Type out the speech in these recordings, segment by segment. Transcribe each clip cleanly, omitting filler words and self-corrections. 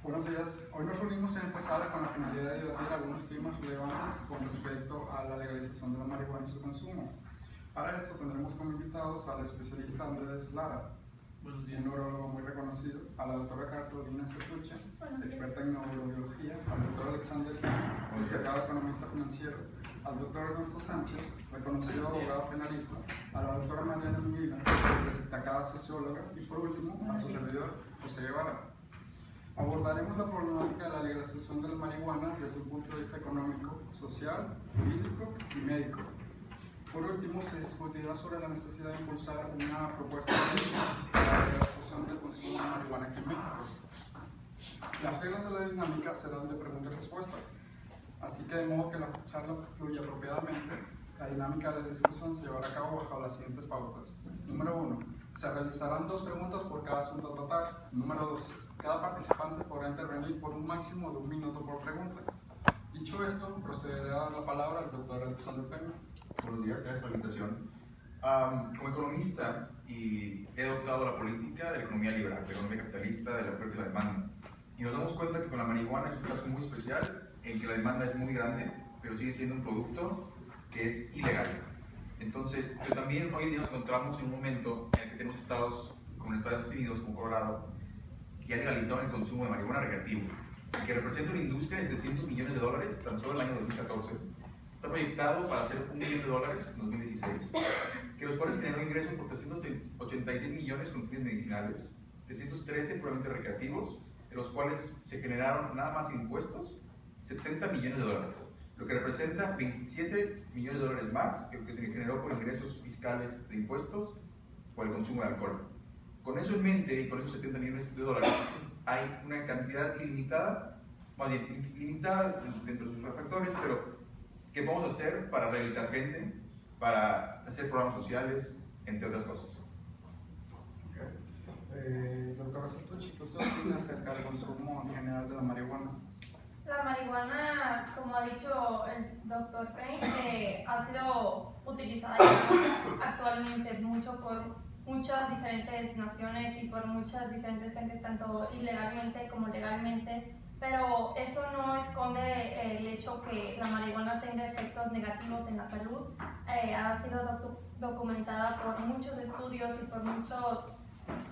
Buenos días. Hoy nos reunimos en esta sala con la finalidad de debatir algunos temas relevantes con respecto a la legalización de la marihuana y su consumo. Para esto tendremos como invitados al especialista Andrés Lara, un neurólogo muy reconocido, a la doctora Carolina Cetuche, experta en neurobiología, al doctor Alexander, destacado economista financiero, al doctor Ernesto Sánchez, reconocido abogado penalista, a la doctora Mariana Miguel, destacada socióloga, y por último, a su servidor, José Guevara. Abordaremos la problemática de la legalización de la marihuana desde un punto de vista económico, social, jurídico y médico. Por último, se discutirá sobre la necesidad de impulsar una propuesta de ley para la legalización del consumo de marihuana aquí en México. Las reglas de la dinámica serán de pregunta y respuesta, así que de modo que la charla fluya apropiadamente, la dinámica de la discusión se llevará a cabo bajo las siguientes pautas. Número 1. Se realizarán 2 preguntas por cada asunto a tratar. Número 2. Cada participante podrá intervenir por un máximo de 1 minuto por pregunta. Dicho esto, procederé a dar la palabra al doctor Alexander Peña. Buenos días, gracias por la invitación. Como economista, he adoptado la política de la economía liberal, de la economía capitalista, de la oferta y la demanda. Y nos damos cuenta que con la marihuana es un caso muy especial, en que la demanda es muy grande, pero sigue siendo un producto que es ilegal. Entonces, pero también hoy en día nos encontramos en un momento en el que tenemos estados como en Estados Unidos, como Colorado, que han legalizado el consumo de marihuana recreativo, que representa una industria de $700 millones tan solo el año 2014. Está proyectado para hacer $1 millón en 2016, que los cuales generan ingresos por 386 millones con fines medicinales, 313 puramente recreativos, de los cuales se generaron nada más impuestos $70 millones, lo que representa $27 millones más que lo que se generó por ingresos fiscales de impuestos por el consumo de alcohol. Con eso en mente y con esos $70 millones hay una cantidad ilimitada, más bien limitada dentro de sus refactores, pero ¿qué vamos a hacer para rehabilitar gente, para hacer programas sociales, entre otras cosas? Doctora Cetuche, ¿qué usted opina acerca del consumo en general de la marihuana? La marihuana, como ha dicho el doctor Payne, ha sido utilizada actualmente mucho por muchas diferentes naciones y por muchas diferentes gentes, tanto ilegalmente como legalmente, pero eso no esconde el hecho que la marihuana tenga efectos negativos en la salud. Ha sido documentada por muchos estudios y por muchas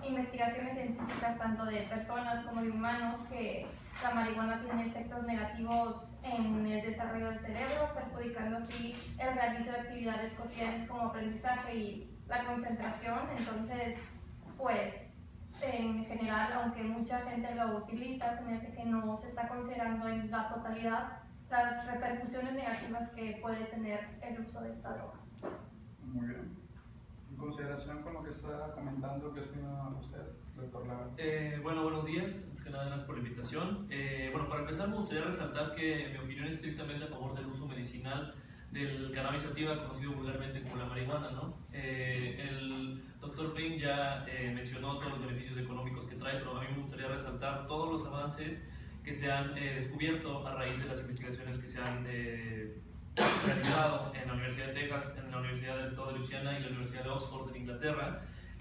investigaciones científicas, tanto de personas como de humanos, que la marihuana tiene efectos negativos en el desarrollo del cerebro, perjudicando así el realizo de actividades cotidianas como aprendizaje y la concentración. Entonces, pues, en general, aunque mucha gente lo utiliza, se me hace que no se está considerando en la totalidad las repercusiones negativas que puede tener el uso de esta droga. Muy bien. En consideración con lo que está comentando, ¿qué opina usted, doctor Lara? Bueno, buenos días. Antes que nada, gracias por la invitación. Bueno, para empezar, me gustaría resaltar que mi opinión es estrictamente a favor del uso medicinal del cannabis sativa, conocido vulgarmente como la marihuana, ¿no? El doctor Payne ya mencionó todos los beneficios económicos que trae, pero a mí me gustaría resaltar todos los avances que se han descubierto a raíz de las investigaciones que se han realizado en la Universidad de Texas, en la Universidad del Estado de Luisiana y la Universidad de Oxford en Inglaterra,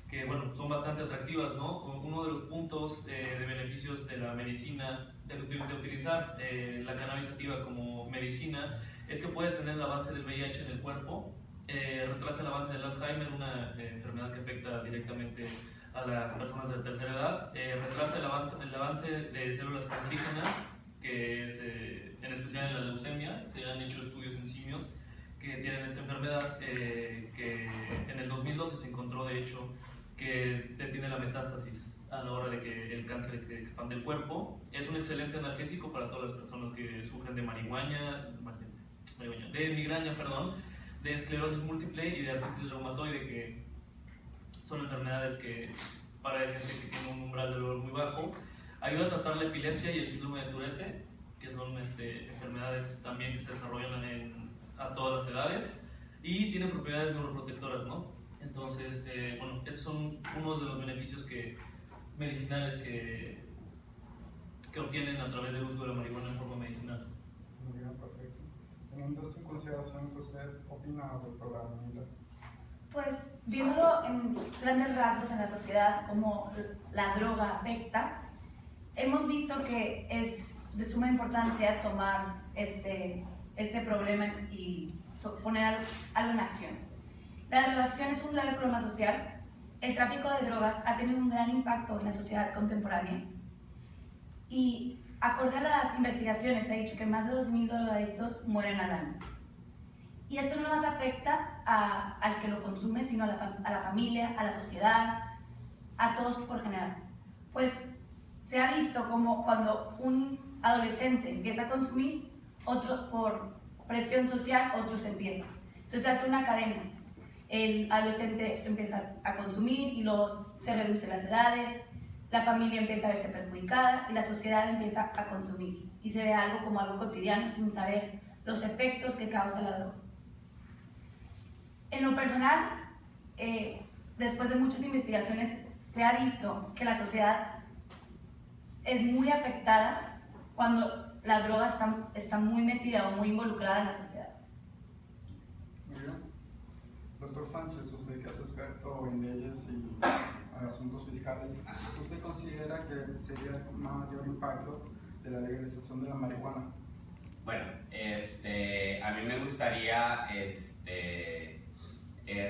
que bueno, son bastante atractivas, ¿no? Uno de los puntos de beneficios de la medicina, de utilizar la cannabis sativa como medicina, es que puede tener el avance del VIH en el cuerpo, retrasa el avance del Alzheimer, una enfermedad que afecta directamente a las personas de la tercera edad, retrasa el avance de células cancerígenas, que es en especial en la leucemia. Se han hecho estudios en simios que tienen esta enfermedad, que en el 2012 se encontró de hecho que detiene la metástasis a la hora de que el cáncer expande el cuerpo. Es un excelente analgésico para todas las personas que sufren de de migraña, de esclerosis múltiple y de artritis reumatoide, que son enfermedades que para la gente que tiene un umbral de dolor muy bajo. Ayuda a tratar la epilepsia y el síndrome de Tourette, que son enfermedades también que se desarrollan a todas las edades, y tiene propiedades neuroprotectoras, ¿no? Entonces, bueno, estos son unos de los beneficios medicinales que obtienen a través del uso de la marihuana en forma medicinal. Muy bien, perfecto. Teniendo esto en consideración, ¿qué usted opina, doctora Mila? Pues viéndolo en grandes rasgos en la sociedad, cómo la droga afecta, hemos visto que es de suma importancia tomar este problema y poner algo en acción. La drogadicción es un grave problema social. El tráfico de drogas ha tenido un gran impacto en la sociedad contemporánea y, acorde a las investigaciones, se ha dicho que más de 2.000 drogadictos mueren al año. Y esto no más afecta al que lo consume, sino a la familia, a la sociedad, a todos por general. Pues se ha visto como cuando un adolescente empieza a consumir, otro por presión social, otros empiezan. Entonces se hace una cadena. El adolescente empieza a consumir y luego se reducen las edades, la familia empieza a verse perjudicada y la sociedad empieza a consumir. Y se ve algo como algo cotidiano sin saber los efectos que causa la droga. En lo personal, después de muchas investigaciones, se ha visto que la sociedad es muy afectada cuando la droga está muy metida o muy involucrada en la sociedad. Muy bien. Doctor Sánchez, usted que es experto en leyes y asuntos fiscales, ¿usted considera que sería el mayor impacto de la legalización de la marihuana? Bueno, a mí me gustaría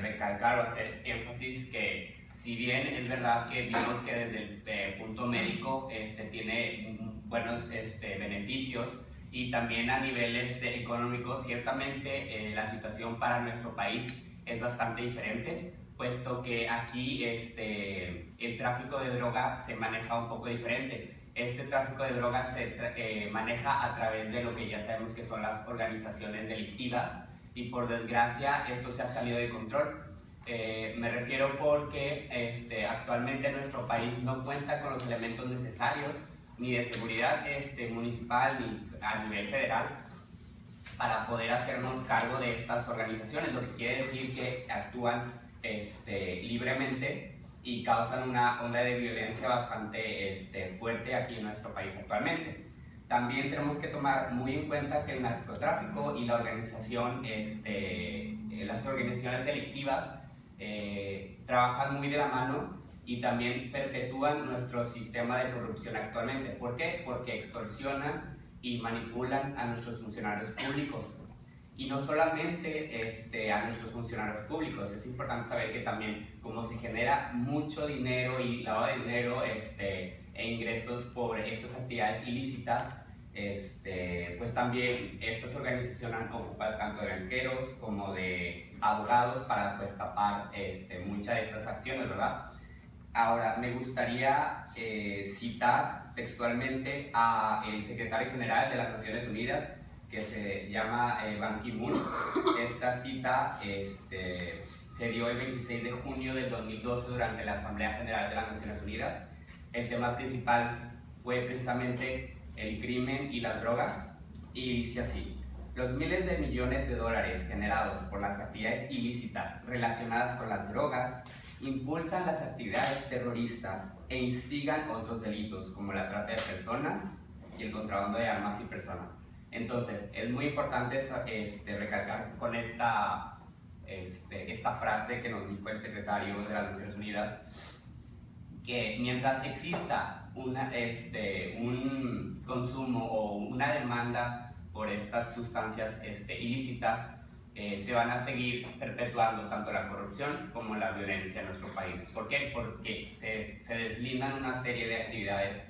recalcar o hacer énfasis que si bien es verdad que vimos que desde el punto médico tiene buenos beneficios y también a nivel económico, ciertamente la situación para nuestro país es bastante diferente, puesto que aquí el tráfico de droga se maneja un poco diferente. Este tráfico de drogas se maneja a través de lo que ya sabemos que son las organizaciones delictivas y por desgracia esto se ha salido de control. Me refiero porque actualmente nuestro país no cuenta con los elementos necesarios ni de seguridad municipal ni a nivel federal para poder hacernos cargo de estas organizaciones, lo que quiere decir que actúan libremente y causan una onda de violencia bastante fuerte aquí en nuestro país actualmente. También tenemos que tomar muy en cuenta que el narcotráfico y la organización, las organizaciones delictivas trabajan muy de la mano y también perpetúan nuestro sistema de corrupción actualmente. ¿Por qué? Porque extorsionan y manipulan a nuestros funcionarios públicos. Y no solamente a nuestros funcionarios públicos, es importante saber que también como se genera mucho dinero y lavado de dinero e ingresos por estas actividades ilícitas, pues también estas organizaciones ocupan tanto de banqueros como de abogados para pues tapar muchas de estas acciones, ¿verdad? Ahora, me gustaría citar textualmente al secretario general de las Naciones Unidas, que se llama Ban Ki-moon. Esta cita se dio el 26 de junio del 2012 durante la Asamblea General de las Naciones Unidas. El tema principal fue precisamente el crimen y las drogas, y dice así: los miles de millones de dólares generados por las actividades ilícitas relacionadas con las drogas impulsan las actividades terroristas e instigan otros delitos como la trata de personas y el contrabando de armas y personas. Entonces, es muy importante recalcar con esta frase que nos dijo el secretario de las Naciones Unidas, que mientras exista un consumo o una demanda por estas sustancias ilícitas, se van a seguir perpetuando tanto la corrupción como la violencia en nuestro país. ¿Por qué? Porque se deslindan una serie de actividades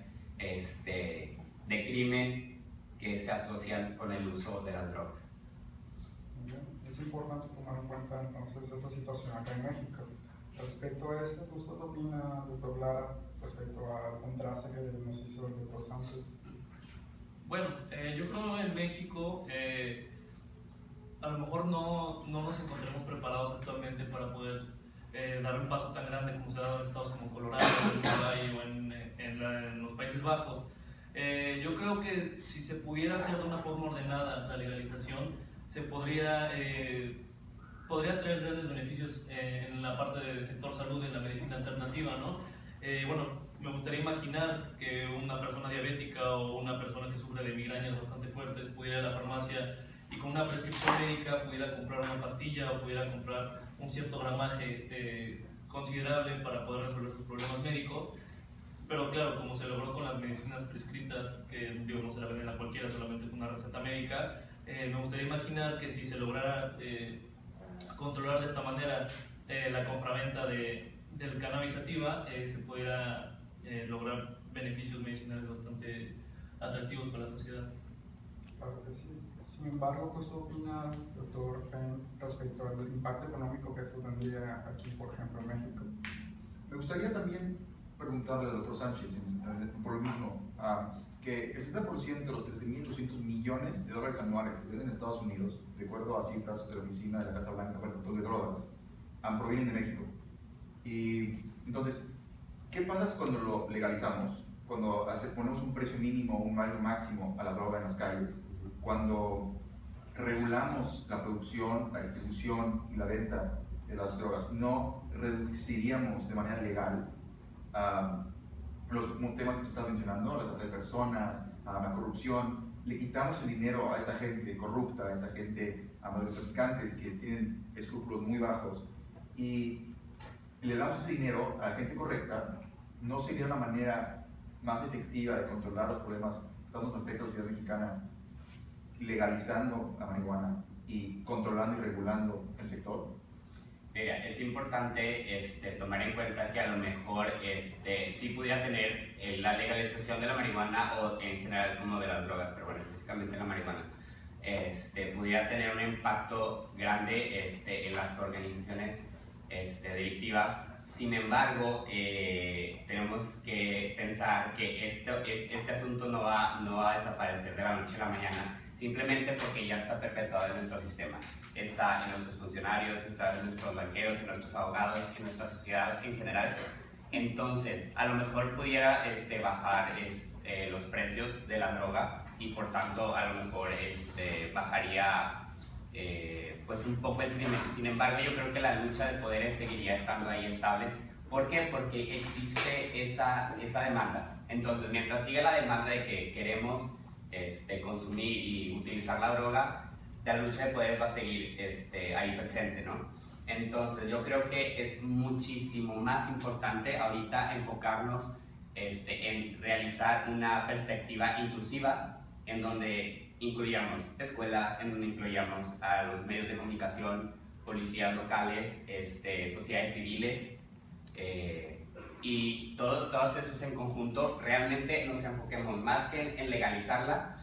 de crimen que se asocian con el uso de las drogas. Muy bien. Es importante tomar en cuenta entonces esa situación acá en México. Respecto a eso, ¿usted opina, doctor Lara, respecto al contraste que nos hizo el doctor Sánchez? Bueno, yo creo en México a lo mejor no nos encontremos preparados actualmente para poder dar un paso tan grande como se ha dado en estados como Colorado, Uruguay o en los Países Bajos. Yo creo que si se pudiera hacer de una forma ordenada la legalización, se podría traer grandes beneficios en la parte del sector salud, en la medicina alternativa, ¿no? Bueno, me gustaría imaginar que una persona diabética o una persona que sufre de migrañas bastante fuertes pudiera ir a la farmacia y con una prescripción médica pudiera comprar una pastilla o pudiera comprar un cierto gramaje considerable para poder resolver sus problemas médicos. Pero claro, como se logró con las medicinas medicinas prescritas, que digo, no se la venden a cualquiera, solamente con una receta médica. Me gustaría imaginar que si se lograra controlar de esta manera la compraventa del cannabis sativa, se pudiera lograr beneficios medicinales bastante atractivos para la sociedad. Claro que sí. Sin embargo, ¿qué opina el doctor Feng respecto al impacto económico que esto tendría aquí, por ejemplo, en México? Me gustaría también preguntarle al doctor Sánchez, por lo mismo, que el 60% de los 13.200 millones de dólares anuales que se venden en Estados Unidos, de acuerdo a cifras de la oficina de la Casa Blanca para el control de drogas, provienen de México. Y entonces, ¿qué pasa cuando lo legalizamos? Cuando ponemos un precio mínimo o un valor máximo a la droga en las calles, cuando regulamos la producción, la distribución y la venta de las drogas, ¿no reduciríamos de manera legal los temas que tú estás mencionando, la trata de personas, la corrupción? Le quitamos el dinero a esta gente corrupta, a esta gente, a los traficantes que tienen escrúpulos muy bajos, y le damos ese dinero a la gente correcta. ¿No sería una manera más efectiva de controlar los problemas que tanto nos afecta a la sociedad mexicana, legalizando la marihuana y controlando y regulando el sector? Mira, es importante tomar en cuenta que a lo mejor sí pudiera tener la legalización de la marihuana, o en general como de las drogas, pero bueno, específicamente la marihuana, pudiera tener un impacto grande en las organizaciones delictivas. Sin embargo, tenemos que pensar que este asunto no va a desaparecer de la noche a la mañana, simplemente porque ya está perpetuado en nuestro sistema. Está en nuestros funcionarios, está en nuestros banqueros, en nuestros abogados, en nuestra sociedad en general. Entonces, a lo mejor pudiera bajar los precios de la droga, y por tanto a lo mejor bajaría pues un poco el crimen. Sin embargo, yo creo que la lucha de poderes seguiría estando ahí estable. ¿Por qué? Porque existe esa demanda. Entonces, mientras sigue la demanda de que queremos consumir y utilizar la droga, la lucha de poderes va a seguir ahí presente, ¿no? Entonces, yo creo que es muchísimo más importante ahorita enfocarnos en realizar una perspectiva inclusiva, en donde incluyamos escuelas, en donde incluyamos a los medios de comunicación, policías locales, sociedades civiles, y todos esos en conjunto. Realmente nos enfoquemos más que en legalizarla.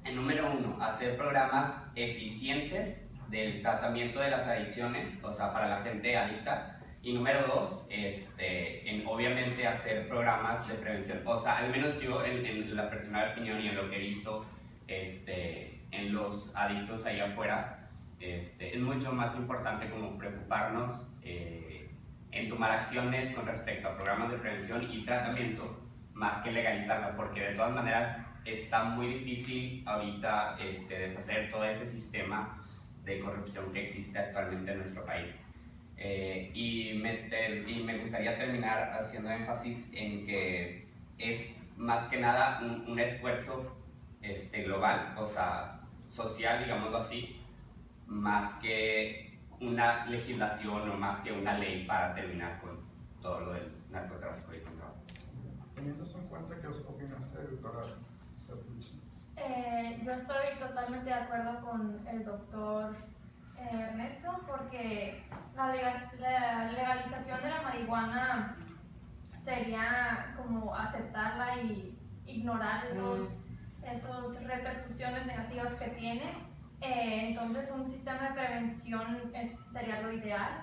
En número uno, hacer programas eficientes del tratamiento de las adicciones, o sea, para la gente adicta. Y número dos, en obviamente hacer programas de prevención. O sea, al menos yo en la personal opinión y en lo que he visto en los adictos allá afuera, es mucho más importante como preocuparnos en tomar acciones con respecto a programas de prevención y tratamiento, más que legalizarla, porque de todas maneras está muy difícil ahorita deshacer todo ese sistema de corrupción que existe actualmente en nuestro país. Y me gustaría terminar haciendo énfasis en que es más que nada un esfuerzo global, o sea, social, digámoslo así, más que una legislación o más que una ley para terminar con todo lo del narcotráfico y control. Teniendo eso en cuenta, ¿qué opina usted, doctora Sertucci? Yo estoy totalmente de acuerdo con el doctor Ernesto, porque la legalización de la marihuana sería como aceptarla y ignorar esos repercusiones negativas que tiene. Entonces un sistema de prevención sería lo ideal.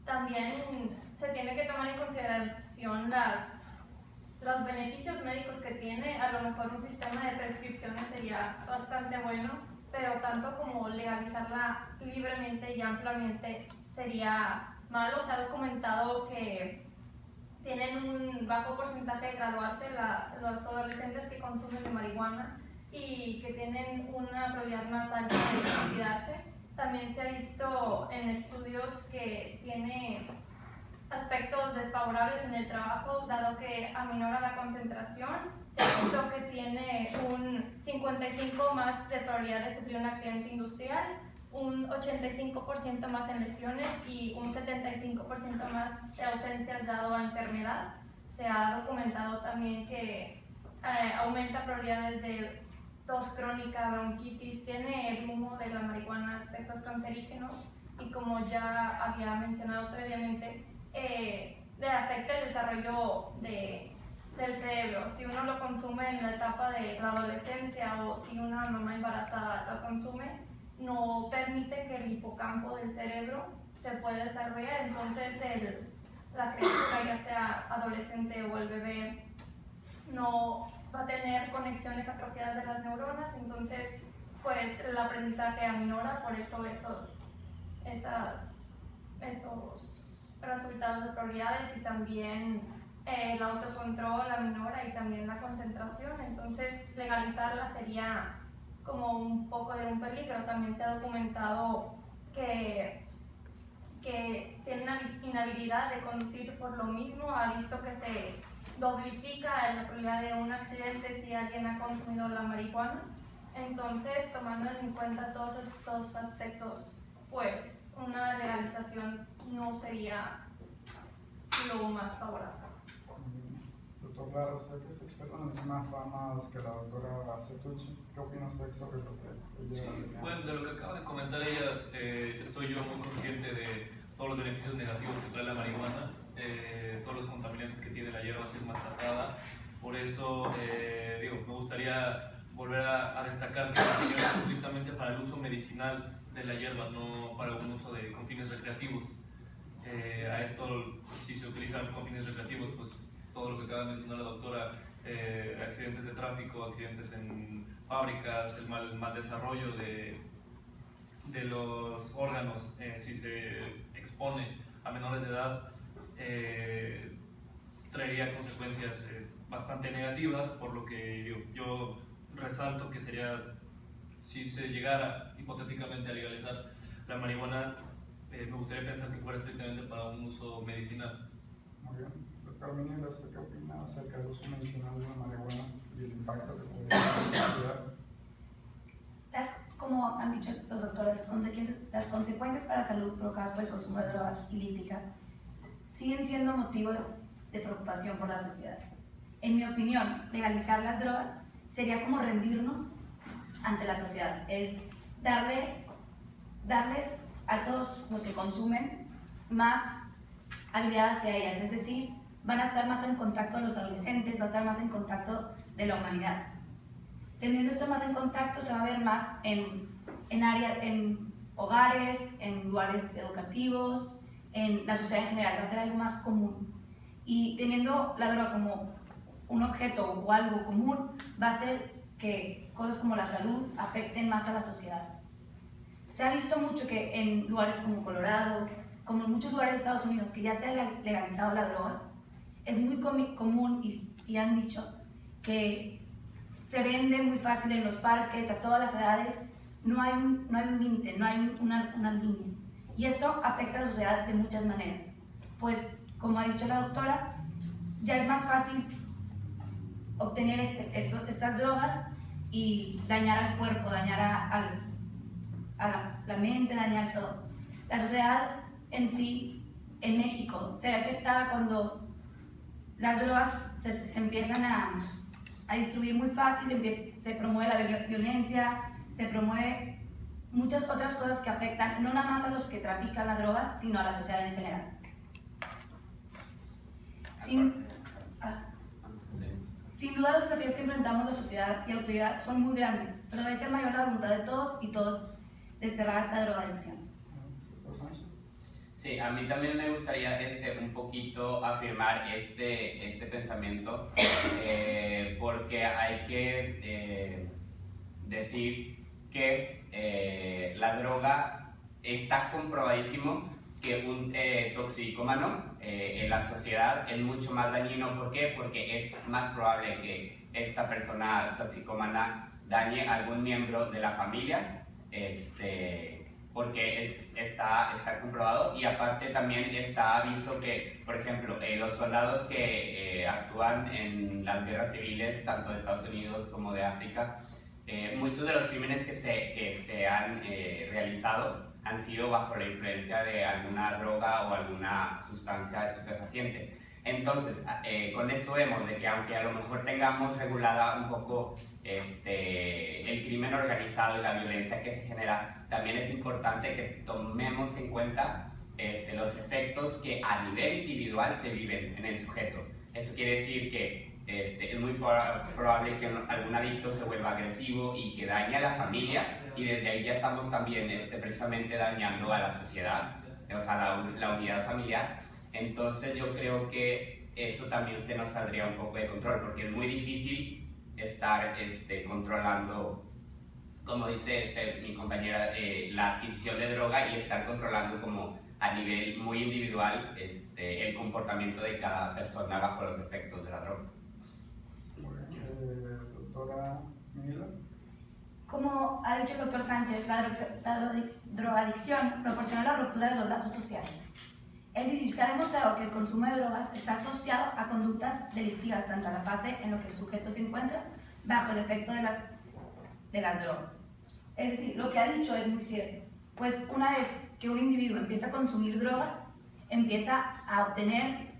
También se tiene que tomar en consideración los beneficios médicos que tiene. A lo mejor un sistema de prescripciones sería bastante bueno, pero tanto como legalizarla libremente y ampliamente sería malo. Se ha documentado que tienen un bajo porcentaje de graduarse los adolescentes que consumen de marihuana, y que tienen una probabilidad más alta de suicidarse. También se ha visto en estudios que tiene aspectos desfavorables en el trabajo, dado que aminora la concentración. Se ha visto que tiene un 55% más de probabilidad de sufrir un accidente industrial, un 85% más en lesiones y un 75% más de ausencias dado a enfermedad. Se ha documentado también también que aumenta probabilidades de tos crónica, bronquitis, tiene el humo de la marihuana aspectos cancerígenos y como ya había mencionado previamente, le afecta el desarrollo del cerebro. Si uno lo consume en la etapa de la adolescencia o si una mamá embarazada lo consume, no permite que el hipocampo del cerebro se pueda desarrollar, entonces la criatura, ya sea adolescente o el bebé, no va a tener conexiones atrofiadas de las neuronas, entonces pues el aprendizaje aminora, por eso esos resultados de probabilidades y también el autocontrol aminora y también la concentración, entonces legalizarla sería como un poco de un peligro. También se ha documentado que tiene una inhabilidad de conducir por lo mismo, ha visto que se doblifica la probabilidad de un accidente si alguien ha consumido la marihuana. Entonces, tomando en cuenta todos estos aspectos, pues una legalización no sería lo más favorable. Doctor Lara, usted que es experto en las mismas ramas que la doctora Cetucci, ¿qué opina usted sobre lo que ella Bueno, de lo que acaba de comentar ella, estoy yo muy consciente de todos los beneficios negativos que trae la marihuana, todos los contaminantes que tiene la hierba si es maltratada. Por eso, me gustaría volver a destacar que la hierba es estrictamente para el uso medicinal de la hierba, no para un uso con fines recreativos. A esto, si se utiliza con fines recreativos, pues todo lo que acaba de mencionar la doctora, accidentes de tráfico, accidentes en fábricas, el mal desarrollo de los órganos, si se expone a menores de edad, traería consecuencias bastante negativas, por lo que yo resalto que sería, si se llegara hipotéticamente a legalizar la marihuana, me gustaría pensar que fuera estrictamente para un uso medicinal. Muy bien. Doctor Minera, ¿usted qué opina acerca del uso medicinal de la marihuana y el impacto que podría tener en la sociedad? Como han dicho los doctores, las consecuencias para la salud provocadas por el consumo de drogas ilícitas siguen siendo motivo de preocupación por la sociedad. En mi opinión, legalizar las drogas sería como rendirnos ante la sociedad, es darles a todos los que consumen más habilidad hacia ellas, es decir, van a estar más en contacto de los adolescentes, va a estar más en contacto de la humanidad. Teniendo esto más en contacto, se va a ver más en hogares, en lugares educativos, en la sociedad en general, va a ser algo más común. Y teniendo la droga como un objeto o algo común, va a hacer que cosas como la salud afecten más a la sociedad. Se ha visto mucho que en lugares como Colorado, como en muchos lugares de Estados Unidos, que ya se ha legalizado la droga, es muy común y han dicho que se vende muy fácil en los parques, a todas las edades, no hay un límite, no hay una línea. Y esto afecta a la sociedad de muchas maneras. Pues, como ha dicho la doctora, ya es más fácil obtener estas drogas y dañar al cuerpo, dañar a la mente, dañar todo. La sociedad en sí, en México, se ve afectada cuando las drogas se empiezan a distribuir muy fácil, se promueve la violencia, se promueve muchas otras cosas que afectan no nada más a los que trafican la droga, sino a la sociedad en general. Sin duda los desafíos que enfrentamos la sociedad y autoridad son muy grandes, pero debe ser mayor la voluntad de todos y todos desterrar la drogadicción. Sí, a mí también me gustaría un poquito afirmar este pensamiento, porque hay que decir que la droga está comprobadísimo que un toxicómano en la sociedad es mucho más dañino. ¿Por qué? Porque es más probable que esta persona toxicómana dañe a algún miembro de la familia, porque está comprobado, y aparte también está visto que, por ejemplo, los soldados que actúan en las guerras civiles, tanto de Estados Unidos como de África, muchos de los crímenes que se han realizado han sido bajo la influencia de alguna droga o alguna sustancia estupefaciente. Entonces, con esto vemos de que aunque a lo mejor tengamos regulada un poco el crimen organizado y la violencia que se genera, también es importante que tomemos en cuenta los efectos que a nivel individual se viven en el sujeto. Eso quiere decir que es muy probable que algún adicto se vuelva agresivo y que dañe a la familia, y desde ahí ya estamos también precisamente dañando a la sociedad, o sea, la unidad familiar. Entonces yo creo que eso también se nos saldría un poco de control, porque es muy difícil estar controlando, como dice mi compañera, la adquisición de droga, y estar controlando como a nivel muy individual el comportamiento de cada persona bajo los efectos de la droga. Doctora Mila. Como ha dicho el doctor Sánchez, la drogadicción proporciona la ruptura de los lazos sociales. Es decir, se ha demostrado que el consumo de drogas está asociado a conductas delictivas, tanto a la fase en la que el sujeto se encuentra bajo el efecto de las drogas. Es decir, lo que ha dicho es muy cierto, pues una vez que un individuo empieza a consumir drogas, empieza a obtener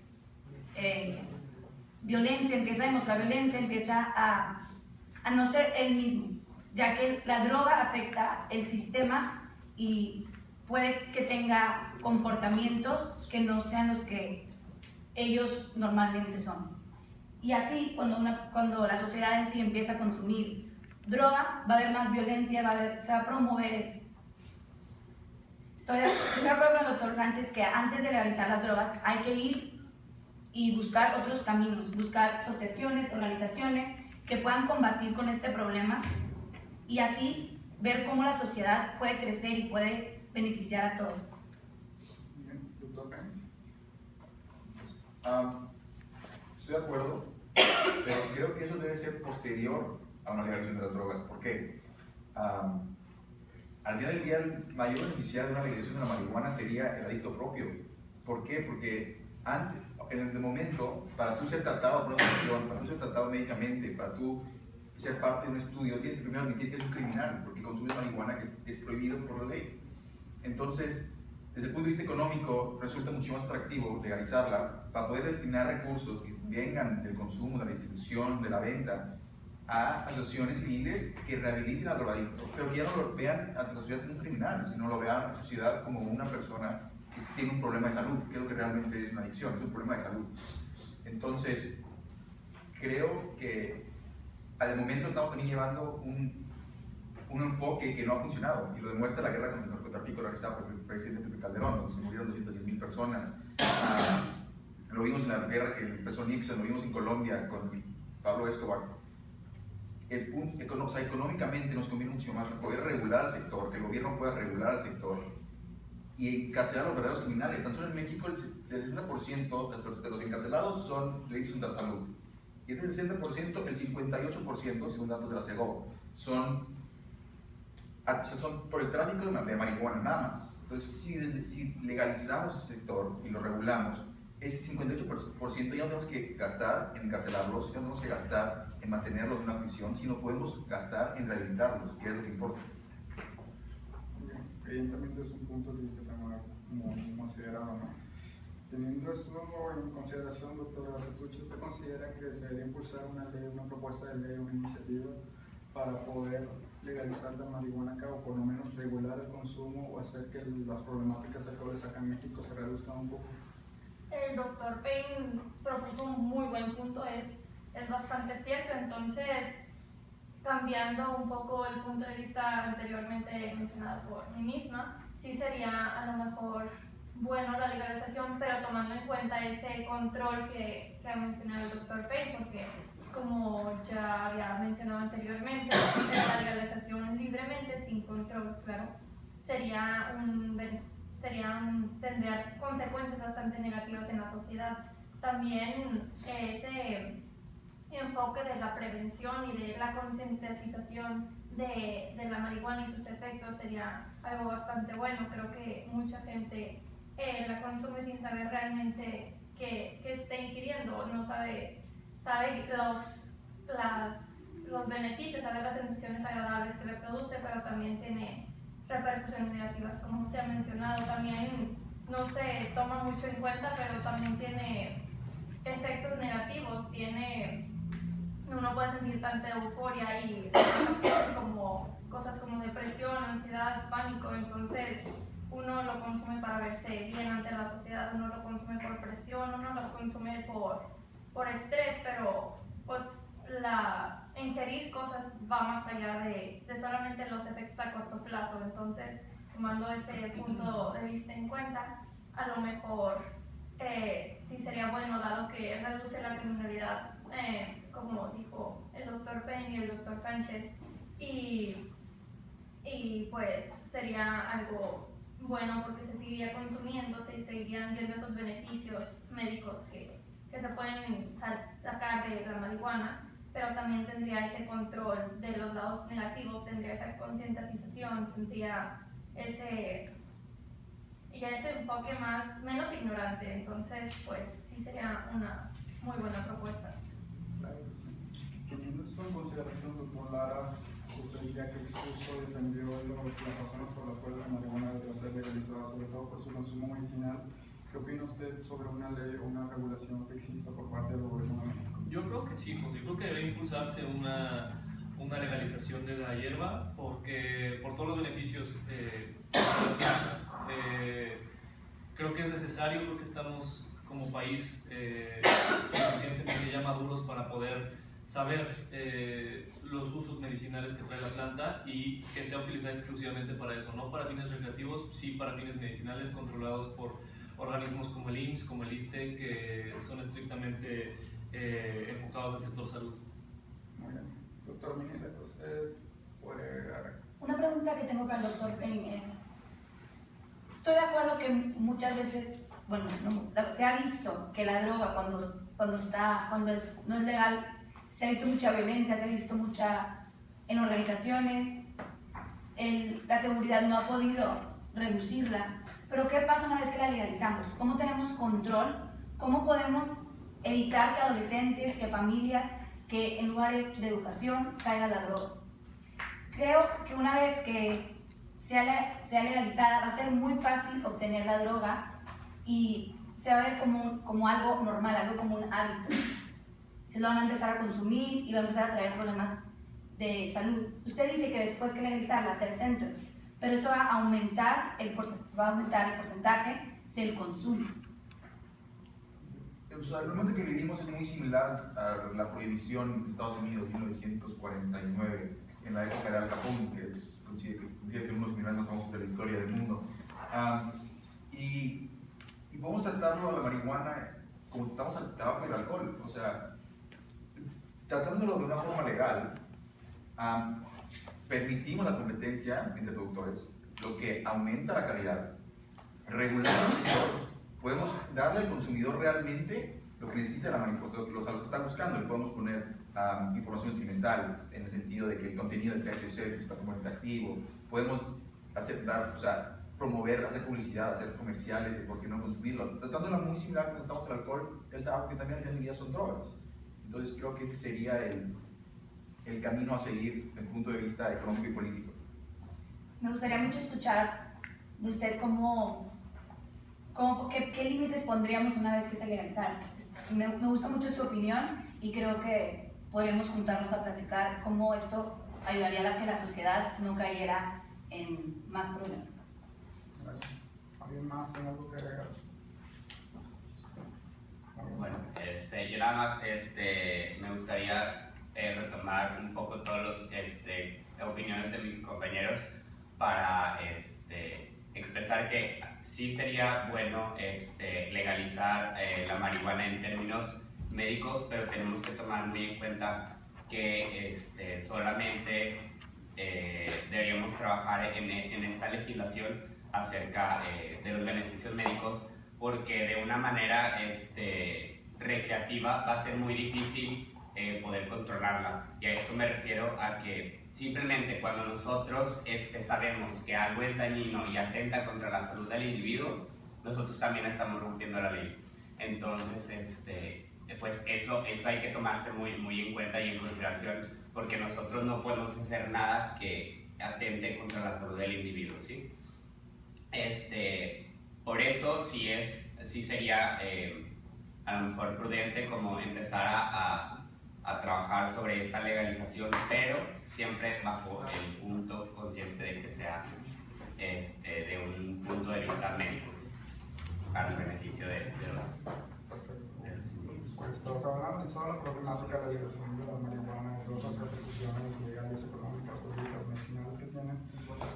violencia, empieza a demostrar violencia, empieza a no ser él mismo, ya que la droga afecta el sistema y puede que tenga comportamientos que no sean los que ellos normalmente son. Y así, cuando la sociedad en sí empieza a consumir droga, va a haber más violencia, se va a promover eso. Estoy de acuerdo con el doctor Sánchez que antes de legalizar las drogas hay que ir y buscar otros caminos, buscar asociaciones, organizaciones que puedan combatir con este problema y así ver cómo la sociedad puede crecer y puede beneficiar a todos. Bien, doctor Payne. Estoy de acuerdo, pero creo que eso debe ser posterior a una legalización de las drogas. ¿Por qué? Al final del día, el mayor beneficiario de una legalización de la marihuana sería el adicto propio. ¿Por qué? Porque antes, en el momento, para tú ser tratado por una adicción, para tú ser tratado médicamente, para tú ser parte de un estudio, tienes que primero admitir que eres un criminal, porque consumes marihuana que es prohibido por la ley. Entonces, desde el punto de vista económico, resulta mucho más atractivo legalizarla para poder destinar recursos que vengan del consumo, de la distribución, de la venta, a asociaciones civiles que rehabiliten al drogadicto, pero que ya no lo vean a la sociedad como un criminal, sino lo vean a la sociedad como una persona que tiene un problema de salud, que es lo que realmente es una adicción, es un problema de salud. Entonces, creo que al momento estamos también llevando un enfoque que no ha funcionado, y lo demuestra la guerra contra el narcotráfico realizada por el presidente Felipe Calderón, donde se murieron 210,000 personas. Lo vimos en la guerra que empezó Nixon, lo vimos en Colombia con Pablo Escobar. Económicamente nos conviene mucho más poder regular al sector, que el gobierno pueda regular al sector y encarcelar a los verdaderos criminales. Tan solo en México el 60% de los encarcelados son delitos contra la salud, y de ese 60%, el 58%, según datos de la CEGO, son por el tráfico de marihuana nada más. Entonces, si legalizamos ese sector y lo regulamos, ese 58% ya no tenemos que gastar en encarcelarlos, ya no tenemos que gastar en mantenerlos en una prisión, sino podemos gastar en rehabilitarlos, que es lo que importa. Evidentemente es un punto que tenemos como considerado, ¿no? Teniendo esto en consideración, doctora Bertucci, ¿usted considera que se debe impulsar una ley, una propuesta de ley, una iniciativa para poder legalizar la marihuana acá, o por lo menos regular el consumo o hacer que las problemáticas actuales acá en México se reduzcan un poco? El doctor Payne propuso un muy buen punto, es bastante cierto. Entonces, cambiando un poco el punto de vista anteriormente mencionado por mí misma, sí sería a lo mejor bueno la legalización, pero tomando en cuenta ese control que ha mencionado el doctor Payne, porque como ya había mencionado anteriormente, la legalización libremente, sin control, claro, tendría consecuencias bastante negativas en la sociedad. También ese enfoque de la prevención y de la concientización de la marihuana y sus efectos sería algo bastante bueno. Creo que mucha gente la consume sin saber realmente qué está ingiriendo, no sabe los beneficios, sabe las sensaciones agradables que le produce, pero también tiene repercusiones negativas, como se ha mencionado. También no se toma mucho en cuenta, pero también tiene efectos negativos. Uno puede sentir tanta euforia y como cosas como depresión, ansiedad, pánico. Entonces uno lo consume para verse bien ante la sociedad, uno lo consume por presión, uno lo consume por estrés, pero pues ingerir cosas va más allá de solamente los efectos a corto plazo. Entonces, tomando ese punto de vista en cuenta, a lo mejor sí sería bueno, dado que reduce la criminalidad, como dijo el doctor Payne y el doctor Sánchez, y pues sería algo bueno porque se seguiría consumiendo, se seguirían viendo esos beneficios médicos que se pueden sacar de la marihuana, pero también tendría ese control de los lados negativos, tendría esa concientización, tendría ese enfoque menos ignorante. Entonces, pues sí sería una muy buena propuesta. Claro que sí. Teniendo esto en consideración, doctor Lara, usted diría que expuso defendió las razones por las cuales la marihuana debe ser legalizada, sobre todo por su consumo medicinal. ¿Qué opina usted sobre una ley o una regulación que exista por parte del gobierno de México? Yo creo que sí, pues yo creo que debe impulsarse una legalización de la hierba porque por todos los beneficios creo que es necesario, creo que estamos como país suficientemente ya maduros para poder saber los usos medicinales que trae la planta y que sea utilizada exclusivamente para eso, no para fines recreativos, sí para fines medicinales controlados por organismos como el IMSS, como el ISSSTE, que son estrictamente enfocados al sector salud. Muy bien. Doctor Minera, ¿usted puede agregar? Una pregunta que tengo para el doctor Payne es, estoy de acuerdo que muchas veces, bueno, se ha visto que la droga cuando no es legal, se ha visto mucha violencia, se ha visto mucha en organizaciones, la seguridad no ha podido reducirla, pero ¿qué pasa una vez que la legalizamos? ¿Cómo tenemos control? ¿Cómo podemos evitar que adolescentes, que familias, que en lugares de educación caiga la droga? Creo que una vez que sea legalizada va a ser muy fácil obtener la droga y se va a ver como algo normal, algo como un hábito. Se lo van a empezar a consumir y va a empezar a traer problemas de salud. Usted dice que después que legalizarla, hacer centro, pero eso va a aumentar el porcentaje del consumo. O sea, el momento que vivimos es muy similar a la prohibición de Estados Unidos de 1949, en la época de Al Capone, que es que unos miles más famosos de la historia del mundo. Y podemos tratarlo a la marihuana como tratamos al tabaco y el alcohol, o sea, tratándolo de una forma legal, permitimos la competencia entre productores, lo que aumenta la calidad. Regulando el sector, podemos darle al consumidor realmente lo que necesita la marihuana, lo que está buscando. Le podemos poner información nutrimental en el sentido de que el contenido del THC es patrimonio activo. Podemos promover, hacer publicidad, hacer comerciales de por qué no consumirlo, tratándola muy similar cuando tratamos el alcohol, el tabaco, que también en realidad son drogas. Entonces creo que ese sería el camino a seguir desde el punto de vista económico y político. Me gustaría mucho escuchar de usted qué límites pondríamos una vez que se legalizara. Me gusta mucho su opinión y creo que podríamos juntarnos a platicar cómo esto ayudaría a que la sociedad no cayera en más problemas. Gracias. ¿Alguien más tiene algo que agregar? Bueno, yo nada más me gustaría retomar un poco todas las opiniones de mis compañeros para expresar que sí sería bueno legalizar la marihuana en términos médicos, pero tenemos que tomar muy en cuenta que solamente deberíamos trabajar en esta legislación acerca de los beneficios médicos, porque de una manera recreativa va a ser muy difícil poder controlarla. Y a esto me refiero a que simplemente cuando nosotros sabemos que algo es dañino y atenta contra la salud del individuo, nosotros también estamos rompiendo la ley. Entonces, pues eso hay que tomarse muy en cuenta y en consideración, porque nosotros no podemos hacer nada que atente contra la salud del individuo, ¿sí? Por eso sí sería a lo mejor prudente como empezar a trabajar sobre esta legalización, pero siempre bajo el punto consciente de que sea de un punto de vista médico, para el beneficio de los individuos. Pues estamos analizando la problemática de la legalización de la marihuana y todas las repercusiones legales, económicas, políticas, medicinales que tiene,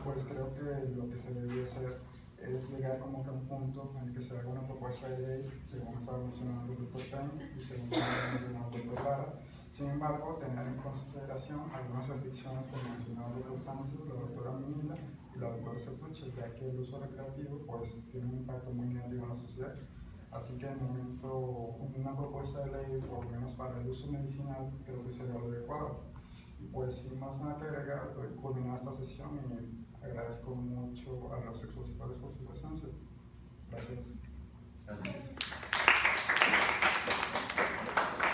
pues creo que lo que se debería hacer es llegar como que a un punto en el que se haga una propuesta de ley, según estaba mencionando el doctor Pen y según estaba mencionando el doctor Lara. Sin embargo, tener en consideración algunas restricciones que mencionaba el doctor Sánchez, la doctora Minila y la doctora Sertuche, ya que el uso recreativo pues, tiene un impacto muy negativo en la sociedad. Así que en el momento, una propuesta de ley, por lo menos para el uso medicinal, creo que sería lo adecuado. Y pues sin más nada que agregar, doy culminar esta sesión y agradezco mucho a los expositores por su presencia. Gracias. Gracias.